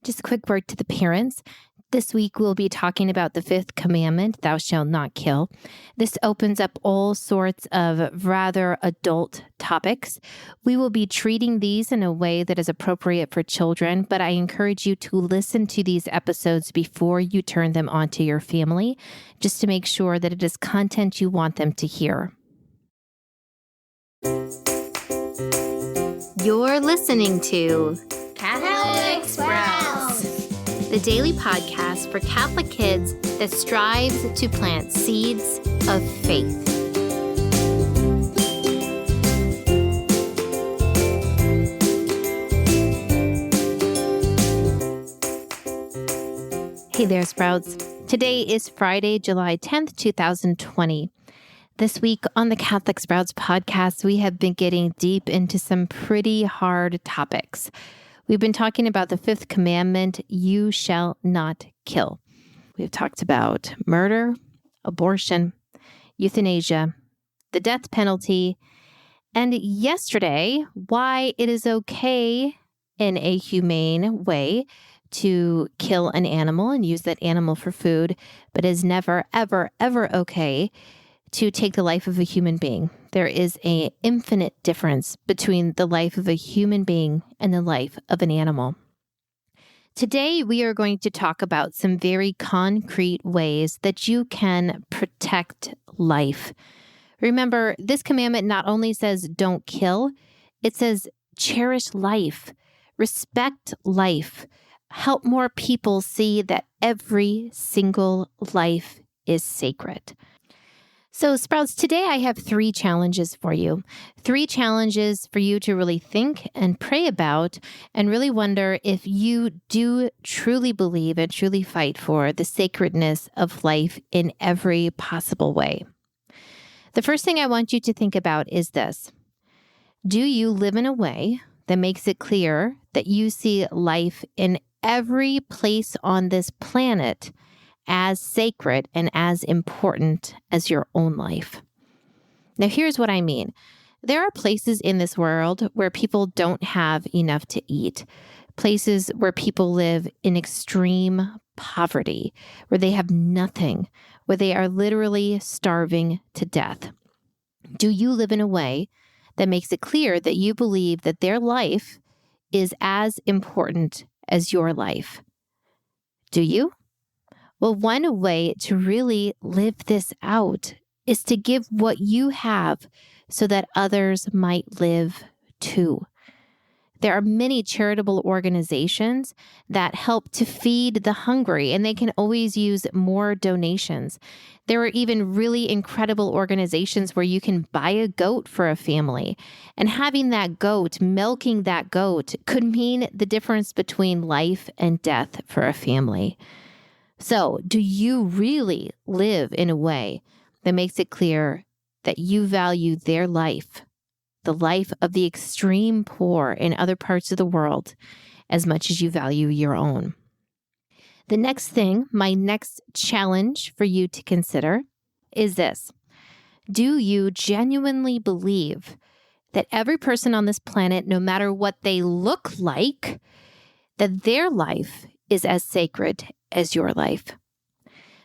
Just a quick word to the parents. This week, we'll be talking about the fifth commandment, thou shalt not kill. This opens up all sorts of rather adult topics. We will be treating these in a way that is appropriate for children, but I encourage you to listen to these episodes before you turn them on to your family, just to make sure that it is content you want them to hear. You're listening to Catholic Sprouts, the daily podcast for Catholic kids that strives to plant seeds of faith. Hey there, Sprouts. Today is Friday, July 10th, 2020. This week on the Catholic Sprouts podcast, we have been getting deep into some pretty hard topics. We've been talking about the fifth commandment, you shall not kill. We've talked about murder, abortion, euthanasia, the death penalty, and yesterday, why it is okay in a humane way to kill an animal and use that animal for food, but is never, ever, ever okay to take the life of a human being. There is an infinite difference between the life of a human being and the life of an animal. Today, we are going to talk about some very concrete ways that you can protect life. Remember, this commandment not only says don't kill, it says cherish life, respect life, help more people see that every single life is sacred. So Sprouts, today I have 3 challenges for you. 3 challenges for you to really think and pray about and really wonder if you do truly believe and truly fight for the sacredness of life in every possible way. The first thing I want you to think about is this. Do you live in a way that makes it clear that you see life in every place on this planet as sacred and as important as your own life? Now, here's what I mean. There are places in this world where people don't have enough to eat, places where people live in extreme poverty, where they have nothing, where they are literally starving to death. Do you live in a way that makes it clear that you believe that their life is as important as your life? Do you? Well, one way to really live this out is to give what you have so that others might live too. There are many charitable organizations that help to feed the hungry, and they can always use more donations. There are even really incredible organizations where you can buy a goat for a family, and having that goat, milking that goat, could mean the difference between life and death for a family. So, do you really live in a way that makes it clear that you value their life, the life of the extreme poor in other parts of the world, as much as you value your own? The next thing, my next challenge for you to consider is this. Do you genuinely believe that every person on this planet, no matter what they look like, that their life is as sacred as your life?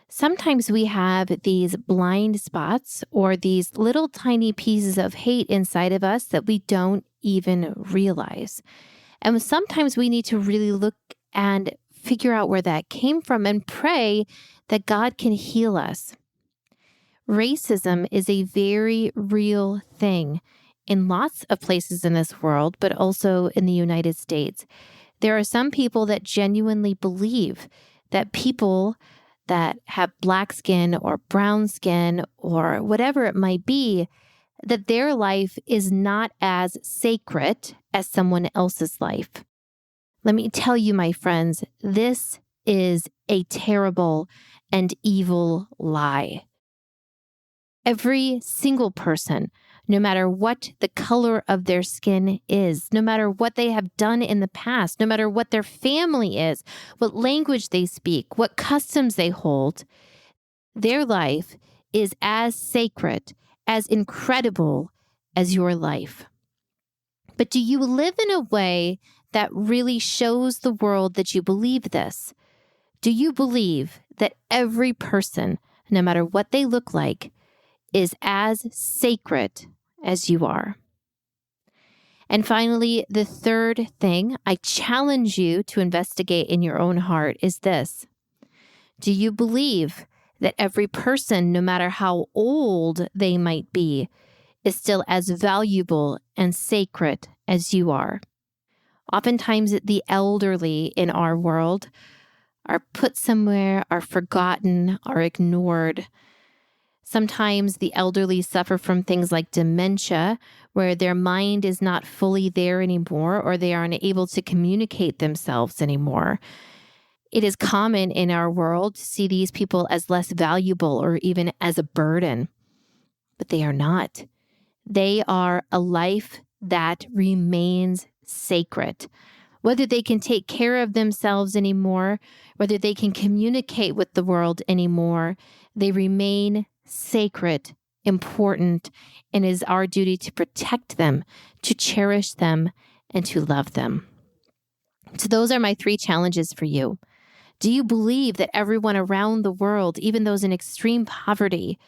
Sometimes we have these blind spots or these little tiny pieces of hate inside of us that we don't even realize. And sometimes we need to really look and figure out where that came from and pray that God can heal us. Racism is a very real thing in lots of places in this world, but also in the United States. There are some people that genuinely believe that people that have black skin or brown skin or whatever it might be, that their life is not as sacred as someone else's life. Let me tell you, my friends, this is a terrible and evil lie. Every single person, no matter what the color of their skin is, no matter what they have done in the past, no matter what their family is, what language they speak, what customs they hold, their life is as sacred, as incredible as your life. But do you live in a way that really shows the world that you believe this. Do you believe that every person, no matter what they look like, is as sacred as you are? And finally, the third thing I challenge you to investigate in your own heart is this. Do you believe that every person, no matter how old they might be, is still as valuable and sacred as you are? Oftentimes, the elderly in our world are put somewhere, are forgotten, are ignored. Sometimes the elderly suffer from things like dementia, where their mind is not fully there anymore, or they aren't able to communicate themselves anymore. It is common in our world to see these people as less valuable or even as a burden, but they are not. They are a life that remains sacred. Whether they can take care of themselves anymore, whether they can communicate with the world anymore, they remain sacred, important, and it is our duty to protect them, to cherish them, and to love them. So those are my 3 challenges for you. Do you believe that everyone around the world, even those in extreme poverty,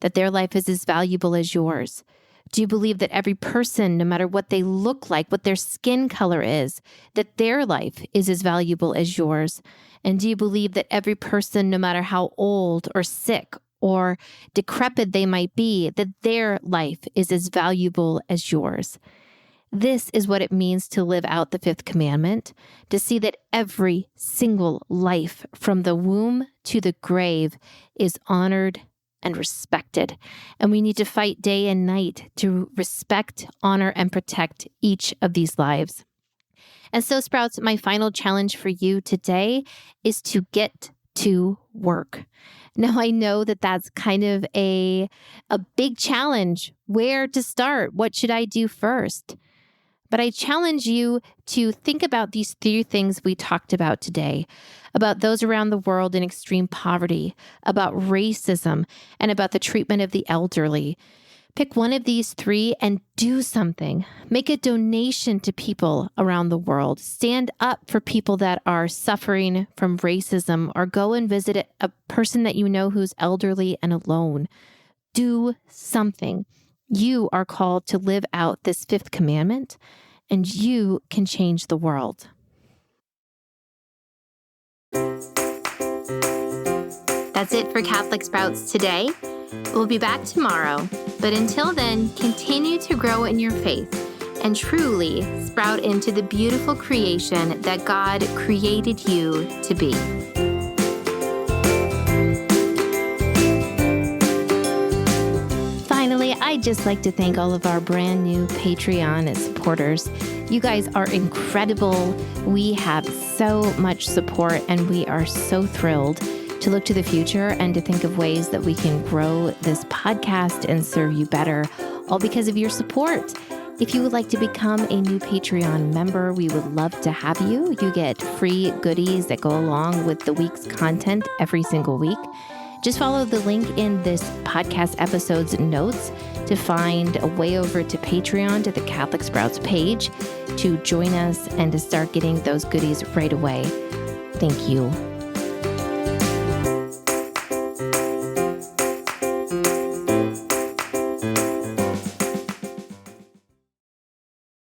that their life is as valuable as yours? Do you believe that every person, no matter what they look like, what their skin color is, that their life is as valuable as yours? And do you believe that every person, no matter how old or sick or decrepit they might be, that their life is as valuable as yours? This is what it means to live out the 5th commandment, to see that every single life from the womb to the grave is honored and respected. And we need to fight day and night to respect, honor, and protect each of these lives. And so, Sprouts, my final challenge for you today is to get to work. Now, I know that that's kind of a big challenge. Where to start? What should I do first? But I challenge you to think about these 3 things we talked about today, about those around the world in extreme poverty, about racism, and about the treatment of the elderly. Pick one of these 3 and do something. Make a donation to people around the world. Stand up for people that are suffering from racism, or go and visit a person that you know who's elderly and alone. Do something. You are called to live out this 5th commandment, and you can change the world. That's it for Catholic Sprouts today. We'll be back tomorrow, but until then, continue to grow in your faith and truly sprout into the beautiful creation that God created you to be. Finally, I'd just like to thank all of our brand new Patreon supporters. You guys are incredible. We have so much support, and we are so thrilled to look to the future and to think of ways that we can grow this podcast and serve you better, all because of your support. If you would like to become a new Patreon member, we would love to have you. You get free goodies that go along with the week's content every single week. Just follow the link in this podcast episode's notes to find a way over to Patreon, to the Catholic Sprouts page, to join us and to start getting those goodies right away. Thank you.